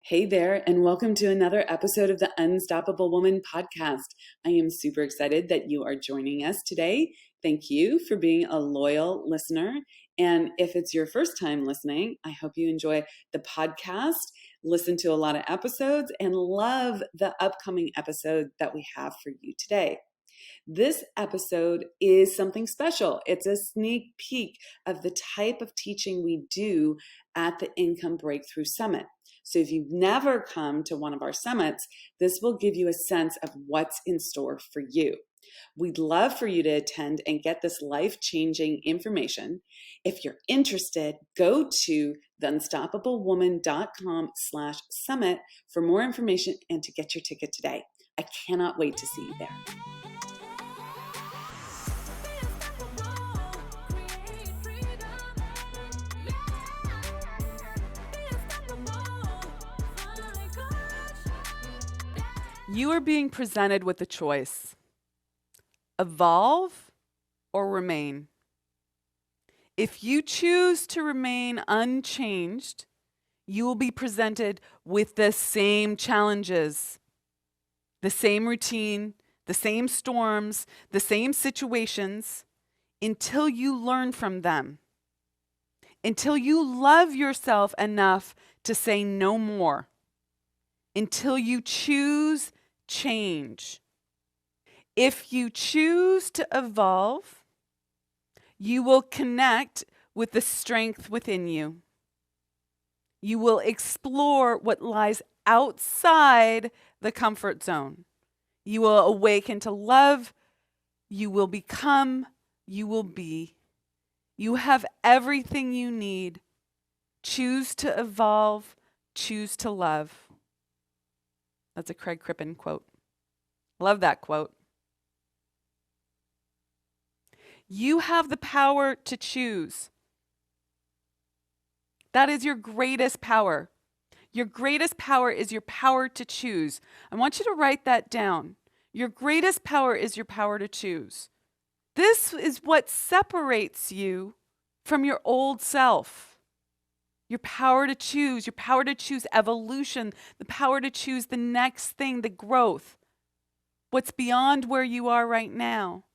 Hey there, and welcome to another episode of the Unstoppable Woman podcast. I am super excited that you are joining us today. Thank you for being a loyal listener. And if it's your first time listening, I hope you enjoy the podcast, listen to a lot of episodes, and love the upcoming episode that we have for you today. This episode is something special. It's a sneak peek of the type of teaching we do at the Income Breakthrough Summit. So if you've never come to one of our summits, this will give you a sense of what's in store for you. We'd love for you to attend and get this life-changing information. If you're interested, go to theunstoppablewoman.com/summit for more information and to get your ticket today. I cannot wait to see you there. You are being presented with a choice: evolve or remain. If you choose to remain unchanged, you will be presented with the same challenges, the same routine, the same storms, the same situations, until you learn from them, until you love yourself enough to say no more, until you choose change. If you choose to evolve, you will connect with the strength within you. You will explore what lies outside the comfort zone. You will awaken to love. You will become. You will be. You have everything you need. Choose to evolve. Choose to love. That's a Craig Crippen quote. Love that quote. You have the power to choose. That is your greatest power. Your greatest power is your power to choose. I want you to write that down. Your greatest power is your power to choose. This is what separates you from your old self. Your power to choose evolution, the power to choose the next thing, the growth, what's beyond where you are right now.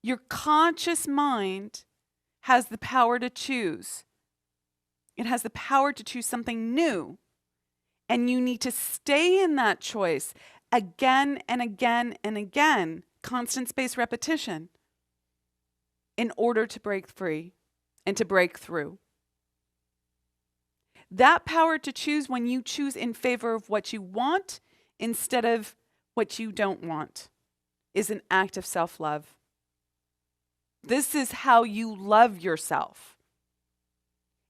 Your conscious mind has the power to choose. It has the power to choose something new. And you need to stay in that choice again and again and again, constant space repetition, in order to break free and to break through. That power to choose, when you choose in favor of what you want instead of what you don't want, is an act of self-love. This is how you love yourself.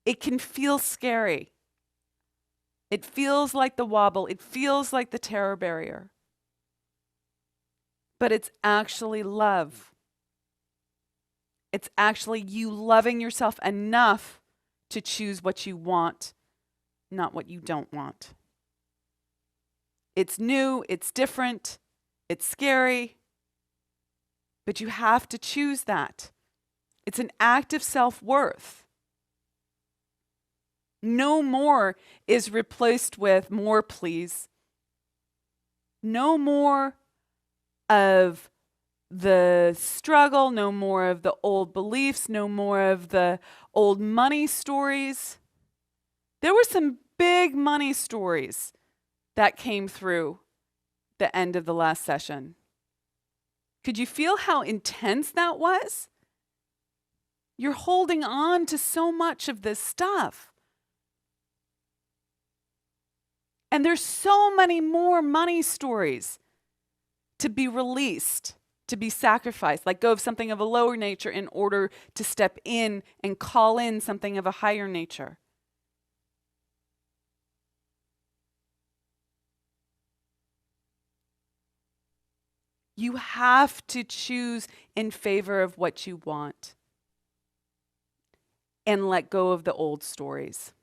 It can feel scary. It feels like the wobble. It feels like the terror barrier. But it's actually love. It's actually you loving yourself enough to choose what you want, not what you don't want. It's new, it's different, it's scary, but you have to choose that. It's an act of self-worth. No more is replaced with more, please. No more of the struggle, no more of the old beliefs, no more of the old money stories. There were some big money stories that came through the end of the last session. Could you feel how intense that was? You're holding on to so much of this stuff. And there's so many more money stories to be released, to be sacrificed, let go of something of a lower nature in order to step in and call in something of a higher nature. You have to choose in favor of what you want and let go of the old stories.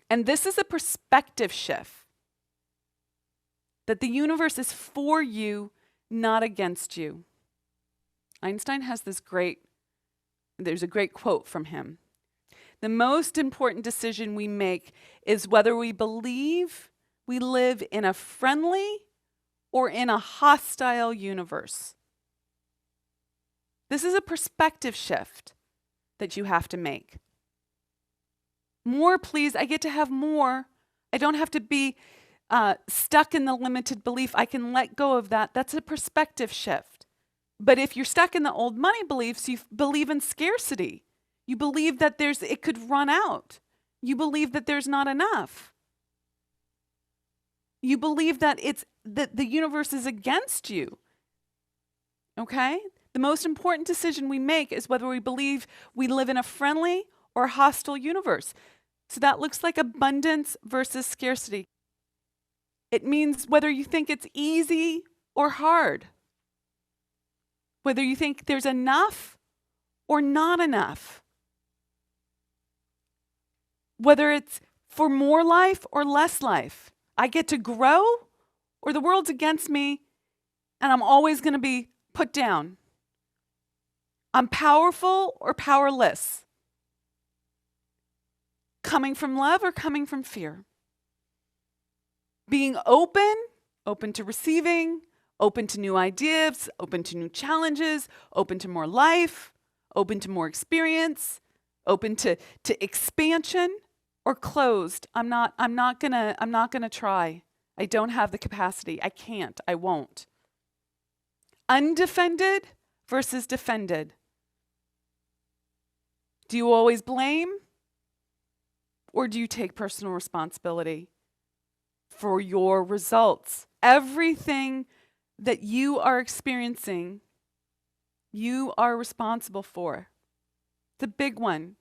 And this is a perspective shift, that the universe is for you, not against you. Einstein has there's a great quote from him. The most important decision we make is whether we believe we live in a friendly or in a hostile universe. This is a perspective shift that you have to make. More, please. I get to have more. I don't have to be stuck in the limited belief. I can let go of that. That's a perspective shift. But if you're stuck in the old money beliefs, you believe in scarcity. You believe that it could run out. You believe that there's not enough. You believe that the universe is against you. Okay? The most important decision we make is whether we believe we live in a friendly or hostile universe. So that looks like abundance versus scarcity. It means whether you think it's easy or hard. Whether you think there's enough or not enough. Whether it's for more life or less life. I get to grow or the world's against me and I'm always going to be put down. I'm powerful or powerless. Coming from love or coming from fear. Being open to receiving, open to new ideas, open to new challenges, open to more life, open to more experience, open to expansion, or closed. I'm not gonna try. I don't have the capacity. I can't. I won't. Undefended versus defended. Do you always blame? Or do you take personal responsibility for your results? Everything that you are experiencing, you are responsible for. It's a big one.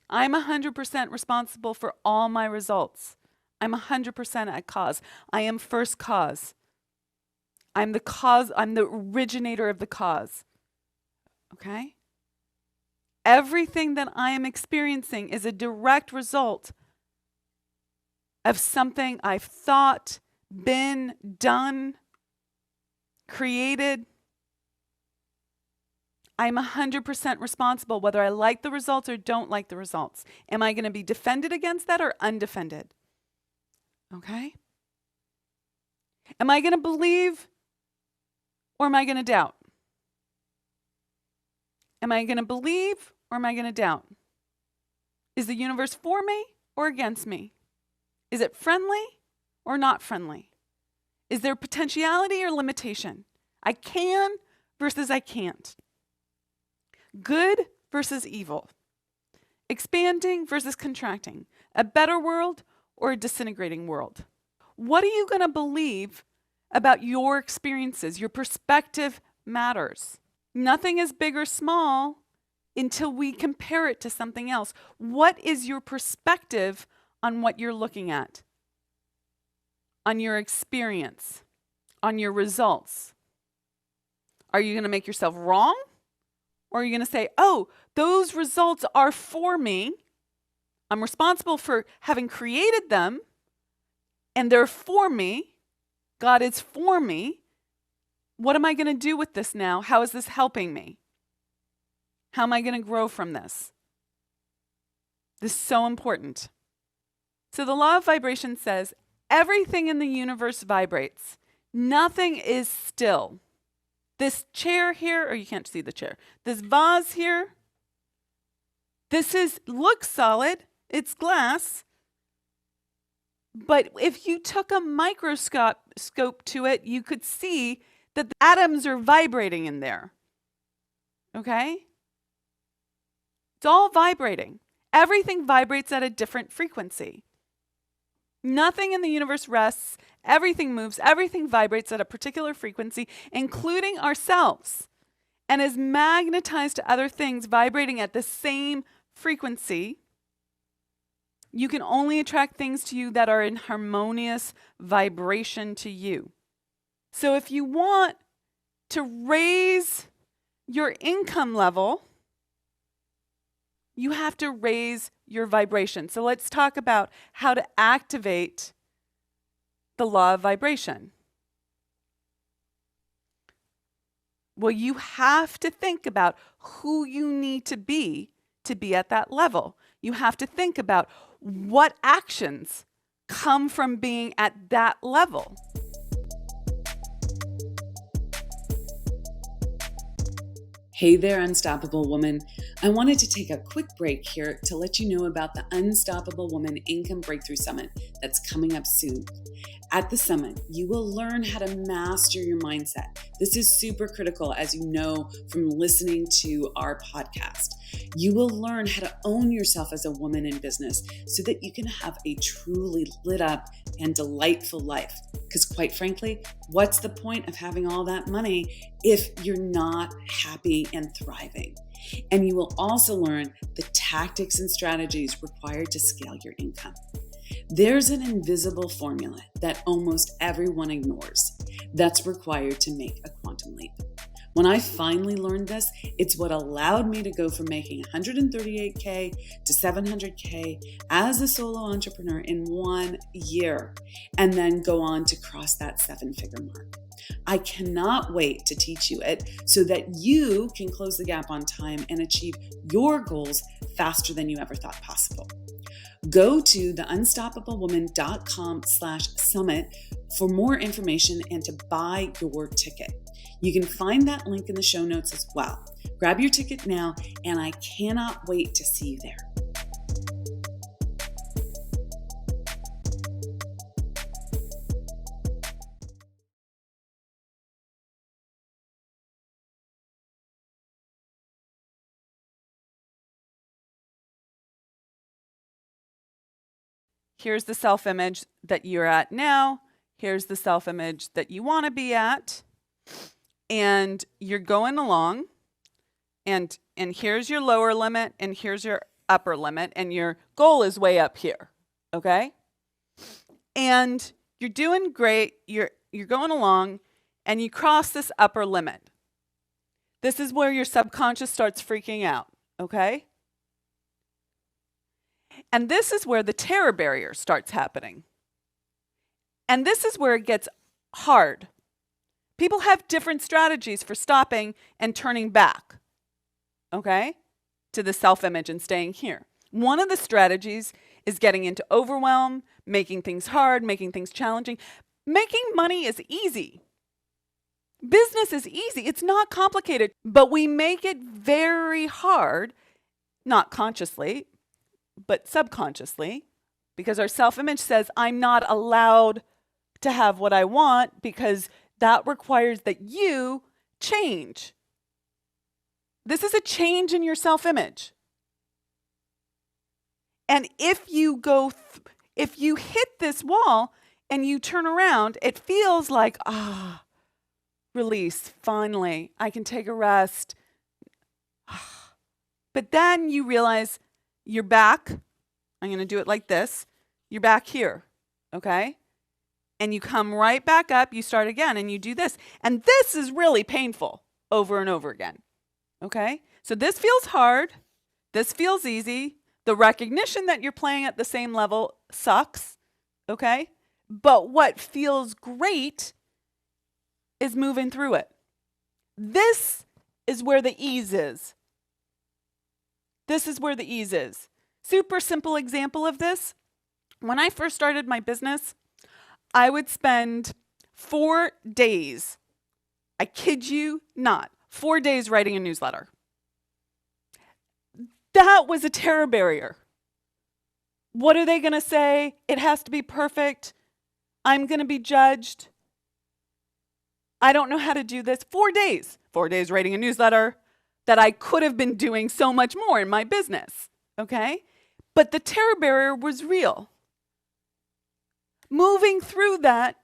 I'm 100% responsible for all my results. I'm 100% at cause. I am first cause. I'm the cause. I'm the originator of the cause. Okay? Everything that I am experiencing is a direct result of something I've thought, been, done, created. I'm 100% responsible whether I like the results or don't like the results. Am I going to be defended against that or undefended? Okay? Am I going to believe or am I going to doubt? Am I going to believe or am I going to doubt? Is the universe for me or against me? Is it friendly or not friendly? Is there potentiality or limitation? I can versus I can't. Good versus evil. Expanding versus contracting. A better world or a disintegrating world. What are you going to believe about your experiences? Your perspective matters. Nothing is big or small until we compare it to something else. What is your perspective on what you're looking at? On your experience? On your results? Are you going to make yourself wrong? Or are you going to say, oh, those results are for me. I'm responsible for having created them. And they're for me. God is for me. What am I going to do with this now? How is this helping me? How am I going to grow from this? This is so important. So the law of vibration says everything in the universe vibrates. Nothing is still. This chair here, or you can't see the chair, this vase here, looks solid, it's glass, but if you took a microscope to it, you could see that the atoms are vibrating in there, okay? It's all vibrating. Everything vibrates at a different frequency. Nothing in the universe rests. Everything moves. Everything vibrates at a particular frequency, including ourselves, and is magnetized to other things vibrating at the same frequency. You can only attract things to you that are in harmonious vibration to you. So if you want to raise your income level, you have to raise your vibration. So let's talk about how to activate the law of vibration. Well, you have to think about who you need to be at that level. you have to think about what actions come from being at that level. Hey there, Unstoppable Woman. I wanted to take a quick break here to let you know about the Unstoppable Woman Income Breakthrough Summit that's coming up soon. At the summit, you will learn how to master your mindset. This is super critical, as you know from listening to our podcast. You will learn how to own yourself as a woman in business so that you can have a truly lit up and delightful life. Because quite frankly, what's the point of having all that money if you're not happy and thriving? And you will also learn the tactics and strategies required to scale your income. There's an invisible formula that almost everyone ignores that's required to make a quantum leap. When I finally learned this, it's what allowed me to go from making $138K to $700K as a solo entrepreneur in 1 year, and then go on to cross that 7-figure mark. I cannot wait to teach you it so that you can close the gap on time and achieve your goals faster than you ever thought possible. Go to theunstoppablewoman.com/summit for more information and to buy your ticket. You can find that link in the show notes as well. Grab your ticket now, and I cannot wait to see you there. Here's the self-image that you're at now. Here's the self-image that you want to be at. And you're going along, and here's your lower limit, and here's your upper limit, and your goal is way up here, okay? And you're doing great. You're going along, and you cross this upper limit. This is where your subconscious starts freaking out, okay? And this is where the terror barrier starts happening. And this is where it gets hard. People have different strategies for stopping and turning back, okay, to the self-image and staying here. One of the strategies is getting into overwhelm, making things hard, making things challenging. Making money is easy. Business is easy. It's not complicated, but we make it very hard, not consciously, but subconsciously, because our self-image says, I'm not allowed to have what I want because that requires that you change. This is a change in your self-image. And if you hit this wall and you turn around, it feels like, release, finally, I can take a rest. But then you realize you're back. I'm going to do it like this. You're back here, okay? And you come right back up, you start again, and you do this. And this is really painful over and over again, okay? So this feels hard. This feels easy. The recognition that you're playing at the same level sucks, okay? But what feels great is moving through it. This is where the ease is. This is where the ease is. Super simple example of this. When I first started my business, I would spend 4 days, I kid you not, 4 days writing a newsletter. That was a terror barrier. What are they going to say? It has to be perfect. I'm going to be judged. I don't know how to do this. 4 days. 4 days writing a newsletter that I could have been doing so much more in my business, okay? But the terror barrier was real. Moving through that,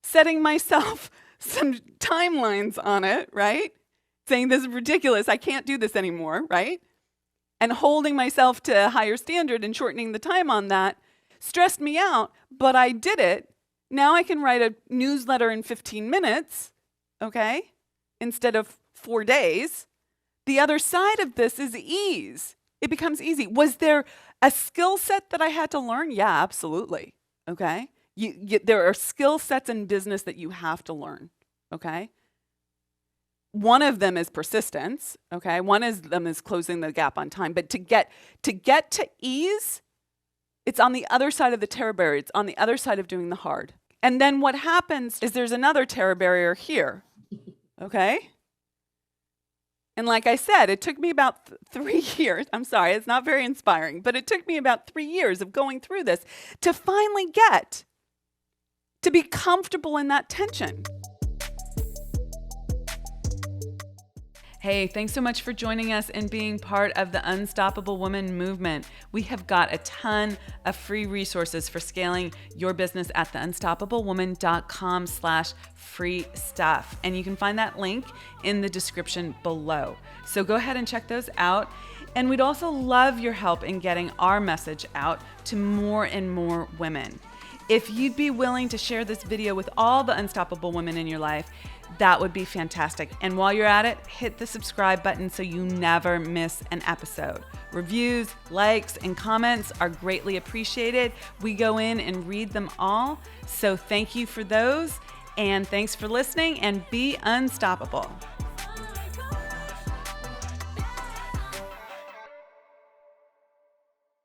setting myself some timelines on it, right? Saying this is ridiculous, I can't do this anymore, right? And holding myself to a higher standard and shortening the time on that stressed me out, but I did it. Now I can write a newsletter in 15 minutes, okay? Instead of 4 days. The other side of this is ease. It becomes easy. Was there a skill set that I had to learn? Yeah, absolutely, okay? There are skill sets in business that you have to learn, okay? one of them is persistence, okay? One of them is closing the gap on time. But to get to ease, it's on the other side of the terror barrier. It's on the other side of doing the hard. And then what happens is there's another terror barrier here, okay? And like I said, it took me about 3 years. I'm sorry, it's not very inspiring, but it took me about 3 years of going through this to finally get to be comfortable in that tension. Hey, thanks so much for joining us and being part of the Unstoppable Woman movement. We have got a ton of free resources for scaling your business at theunstoppablewoman.com/free stuff. And you can find that link in the description below. So go ahead and check those out. And we'd also love your help in getting our message out to more and more women. If you'd be willing to share this video with all the unstoppable women in your life, that would be fantastic. And while you're at it, hit the subscribe button so you never miss an episode. Reviews, likes, and comments are greatly appreciated. We go in and read them all. So thank you for those, and thanks for listening, and be unstoppable.